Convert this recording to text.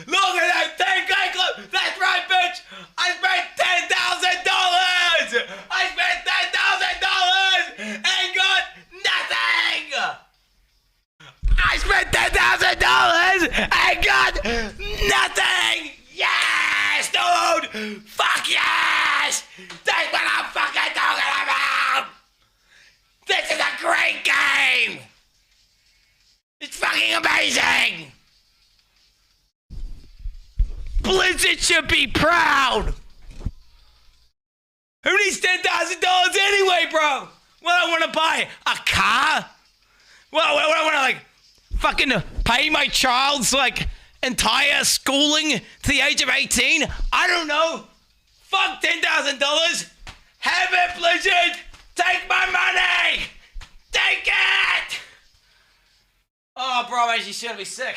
Look at that 10K clip. That's right, bitch. I spent $10,000. I spent $10,000 and got nothing. I spent $10,000 and got nothing. Yes, dude. Fuck yes. That's what I'm fucking talking about. This is a great game. It's fucking amazing. Blizzard should be proud. Who needs $10,000 anyway, bro? What, I want to buy a car? What I want to, like, fucking pay my child's, like, entire schooling to the age of 18? I don't know. Fuck $10,000. Have it, Blizzard. Take my money. Take it. Oh, bro, man, she's gonna be sick.